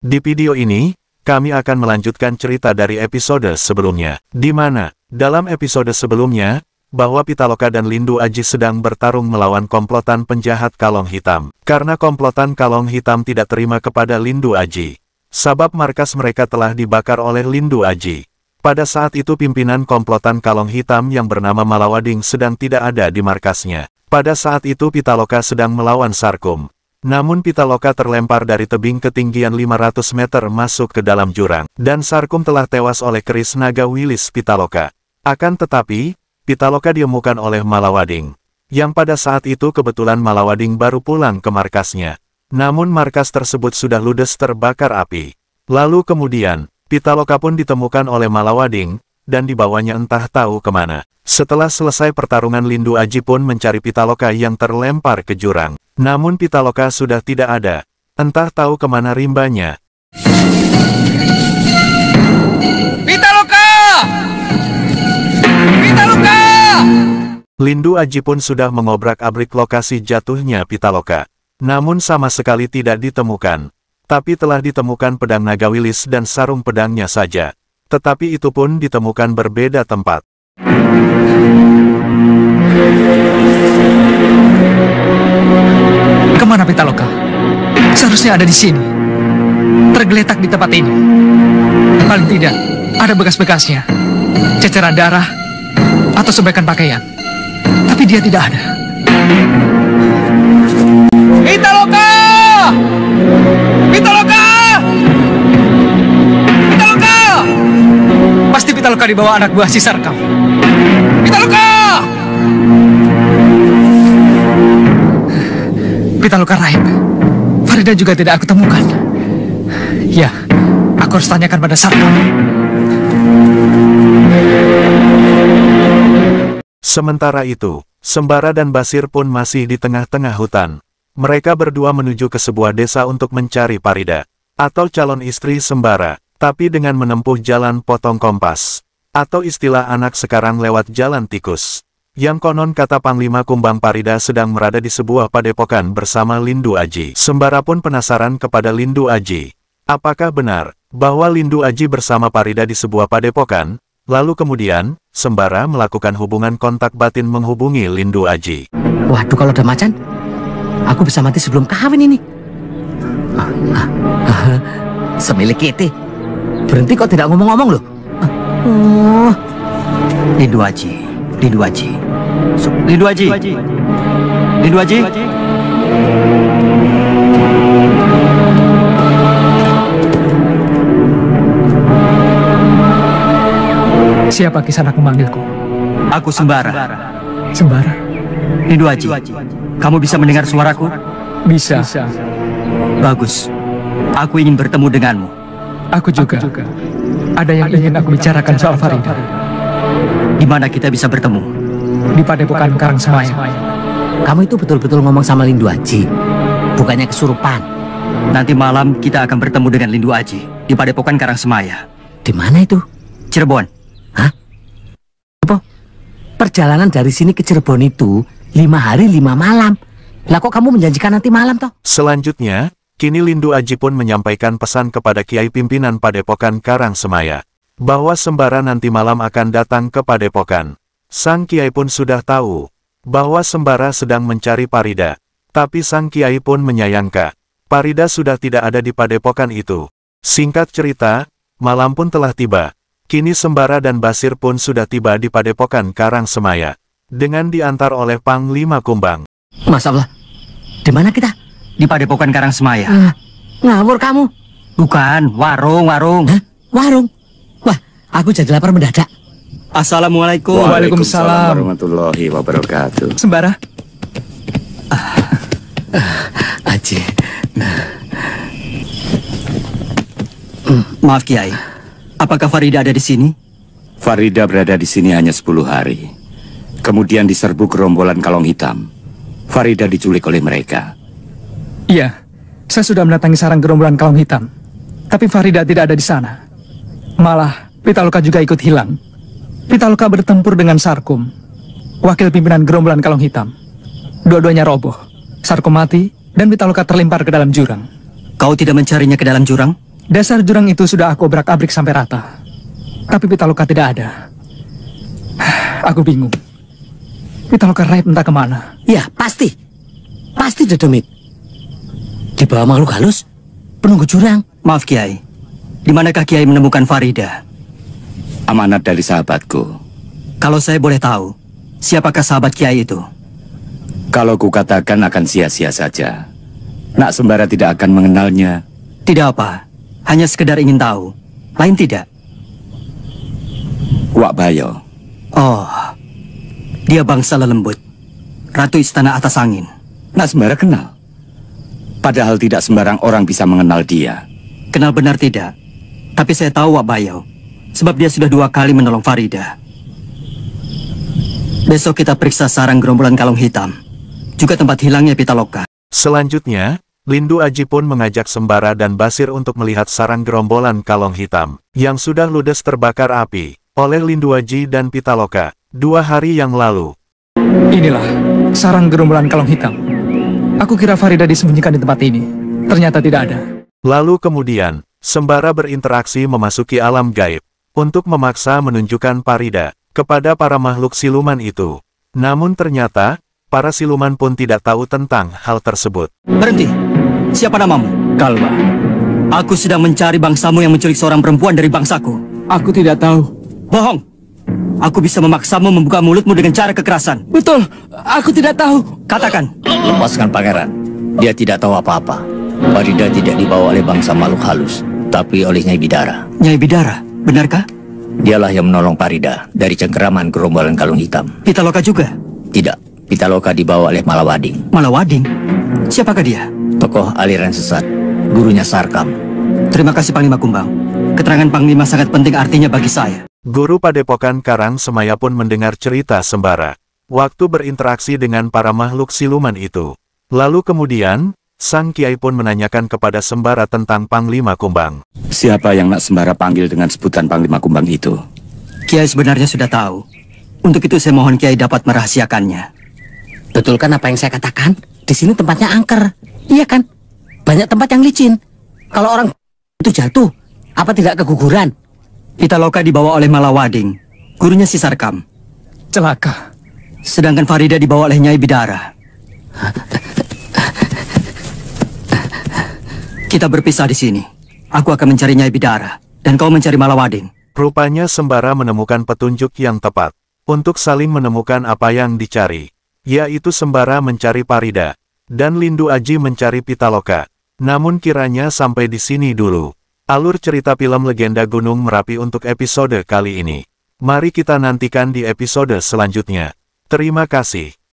Di video ini, kami akan melanjutkan cerita dari episode sebelumnya, di mana, dalam episode sebelumnya, bahwa Pitaloka dan Lindu Aji sedang bertarung melawan komplotan penjahat Kalong Hitam. Karena komplotan Kalong Hitam tidak terima kepada Lindu Aji, sebab markas mereka telah dibakar oleh Lindu Aji. Pada saat itu pimpinan komplotan Kalong Hitam yang bernama Malawading sedang tidak ada di markasnya. Pada saat itu Pitaloka sedang melawan Sarkum. Namun Pitaloka terlempar dari tebing ketinggian 500 meter masuk ke dalam jurang, dan Sarkum telah tewas oleh keris naga Wilis Pitaloka. Akan tetapi, Pitaloka ditemukan oleh Malawading, yang pada saat itu kebetulan Malawading baru pulang ke markasnya. Namun markas tersebut sudah ludes terbakar api. Lalu kemudian, Pitaloka pun ditemukan oleh Malawading, dan dibawanya entah tahu kemana. Setelah selesai pertarungan, Lindu Aji pun mencari Pitaloka yang terlempar ke jurang. Namun Pitaloka sudah tidak ada. Entah tahu kemana rimbanya. Pitaloka! Pitaloka! Lindu Aji pun sudah mengobrak-abrik lokasi jatuhnya Pitaloka. Namun sama sekali tidak ditemukan. Tapi telah ditemukan pedang naga Wilis dan sarung pedangnya saja. Tetapi itu pun ditemukan berbeda tempat. Kemana Pitaloka? Seharusnya ada di sini. Tergeletak di tempat ini. Paling tidak, ada bekas-bekasnya. Ceceran darah, atau sebekan pakaian. Tapi dia tidak ada. Pitaloka! Pitaloka! Pitaloka! Pasti Pitaloka dibawa anak buah si Sarkum. Pitaloka! Pitaloka Raib. Farida juga tidak aku temukan. Ya, aku harus tanyakan pada Sarkum. Sementara itu, Sembara dan Basir pun masih di tengah-tengah hutan. Mereka berdua menuju ke sebuah desa untuk mencari Farida, atau calon istri Sembara, tapi dengan menempuh jalan potong kompas, atau istilah anak sekarang lewat jalan tikus. Yang konon kata Panglima Kumbang Farida sedang berada di sebuah padepokan bersama Lindu Aji. Sembara pun penasaran kepada Lindu Aji. Apakah benar bahwa Lindu Aji bersama Farida di sebuah padepokan? Lalu kemudian, Sembara melakukan hubungan kontak batin menghubungi Lindu Aji. Waduh, kalau ada macan, aku bisa mati sebelum kawin ini. Semilik kita. Berhenti kok tidak ngomong-ngomong loh. Lindu Aji. Lindu Aji. Lindu Aji. Lindu Aji. Siapa kisanak memanggilku? Aku Sembara. Sembara? Lindu Aji. Kamu bisa mendengar suaraku? Bisa. Bagus. Aku ingin bertemu denganmu. Aku juga. Ada yang ingin aku bicarakan soal Farida. Di mana kita bisa bertemu? Di padepokan Karangsemaya. Kamu itu betul-betul ngomong sama Lindu Aji, bukannya kesurupan. Nanti malam kita akan bertemu dengan Lindu Aji di padepokan Karangsemaya. Di mana itu? Cirebon. Hah? Apa? Perjalanan dari sini ke Cirebon itu 5 hari 5 malam. Lah kok kamu menjanjikan nanti malam toh? Selanjutnya, kini Lindu Aji pun menyampaikan pesan kepada Kiai pimpinan padepokan Karangsemaya, bahwa Sembara nanti malam akan datang ke padepokan. Sang Kiai pun sudah tahu bahwa Sembara sedang mencari Farida, tapi Sang Kiai pun menyayangkan Farida sudah tidak ada di padepokan itu. Singkat cerita, malam pun telah tiba. Kini Sembara dan Basir pun sudah tiba di padepokan Karangsemaya, dengan diantar oleh Panglima Kumbang. Masya Allah, di mana kita? Di padepokan Karangsemaya. Ngawur kamu. Bukan, warung. Hah? Warung? Wah, aku jadi lapar mendadak. Assalamualaikum. Waalaikumsalam warahmatullahi wabarakatuh. Sembara? Aji. Maaf Kiai, apakah Farida ada di sini? Farida berada di sini hanya 10 hari. Kemudian diserbu gerombolan Kalong Hitam. Farida diculik oleh mereka. Iya, saya sudah mendatangi sarang gerombolan Kalong Hitam. Tapi Farida tidak ada di sana. Malah, Pitaloka juga ikut hilang. Pitaloka bertempur dengan Sarkum, wakil pimpinan gerombolan Kalong Hitam. Dua-duanya roboh. Sarkum mati, dan Pitaloka terlempar ke dalam jurang. Kau tidak mencarinya ke dalam jurang? Dasar jurang itu sudah aku obrak-abrik sampai rata. Tapi Pitaloka tidak ada. Aku bingung. Pitaloka raib entah kemana. Ya, pasti. Pasti Dedemit. Di bawah makhluk halus, penunggu jurang. Maaf Kiai, di manakah Kiai menemukan Farida? Amanat dari sahabatku. Kalau saya boleh tahu, siapakah sahabat Kiai itu? Kalau kukatakan akan sia-sia saja. Nak Sembara tidak akan mengenalnya. Tidak apa, hanya sekedar ingin tahu. Lain tidak? Wak Bayo. Oh, dia bangsa lelembut, Ratu Istana Atas Angin. Nak Sembara kenal. Padahal tidak sembarang orang bisa mengenal dia. Kenal benar tidak? Tapi saya tahu Wak Bayo, sebab dia sudah 2 kali menolong Farida. Besok kita periksa sarang gerombolan Kalong Hitam, juga tempat hilangnya Pitaloka. Selanjutnya, Lindu Aji pun mengajak Sembara dan Basir untuk melihat sarang gerombolan Kalong Hitam, yang sudah ludes terbakar api, oleh Lindu Aji dan Pitaloka, 2 hari yang lalu. Inilah sarang gerombolan Kalong Hitam. Aku kira Farida disembunyikan di tempat ini. Ternyata tidak ada. Lalu kemudian, Sembara berinteraksi memasuki alam gaib, untuk memaksa menunjukkan Farida kepada para makhluk siluman itu. Namun ternyata, para siluman pun tidak tahu tentang hal tersebut. Berhenti, siapa namamu? Kalba. Aku sedang mencari bangsamu yang menculik seorang perempuan dari bangsaku. Aku tidak tahu. Bohong! Aku bisa memaksamu membuka mulutmu dengan cara kekerasan. Betul, aku tidak tahu. Katakan. Lepaskan pangeran. Dia tidak tahu apa-apa. Farida tidak dibawa oleh bangsa makhluk halus, tapi oleh Nyai Bidara. Nyai Bidara, benarkah? Dialah yang menolong Farida dari cengkeraman gerombolan Kalung Hitam. Pitaloka juga? Tidak, Pitaloka dibawa oleh Malawading. Malawading? Siapakah dia? Tokoh aliran sesat, gurunya Sarkam. Terima kasih Panglima Kumbang. Keterangan Panglima sangat penting artinya bagi saya. Guru Padepokan Karang Semaya pun mendengar cerita Sembara, waktu berinteraksi dengan para makhluk siluman itu. Lalu kemudian, Sang Kiai pun menanyakan kepada Sembara tentang Panglima Kumbang. Siapa yang Nak Sembara panggil dengan sebutan Panglima Kumbang itu? Kiai sebenarnya sudah tahu. Untuk itu saya mohon Kiai dapat merahasiakannya. Betul kan apa yang saya katakan? Di sini tempatnya angker. Iya kan? Banyak tempat yang licin. Kalau orang itu jatuh, apa tidak keguguran? Pitaloka dibawa oleh Malawading, gurunya si Sarkam. Celaka. Sedangkan Farida dibawa oleh Nyai Bidara. Kita berpisah di sini. Aku akan mencari Nyai Bidara, dan kau mencari Malawading. Rupanya Sembara menemukan petunjuk yang tepat, untuk saling menemukan apa yang dicari. Yaitu Sembara mencari Farida, dan Lindu Aji mencari Pitaloka. Namun kiranya sampai di sini dulu alur cerita film Legenda Gunung Merapi untuk episode kali ini. Mari kita nantikan di episode selanjutnya. Terima kasih.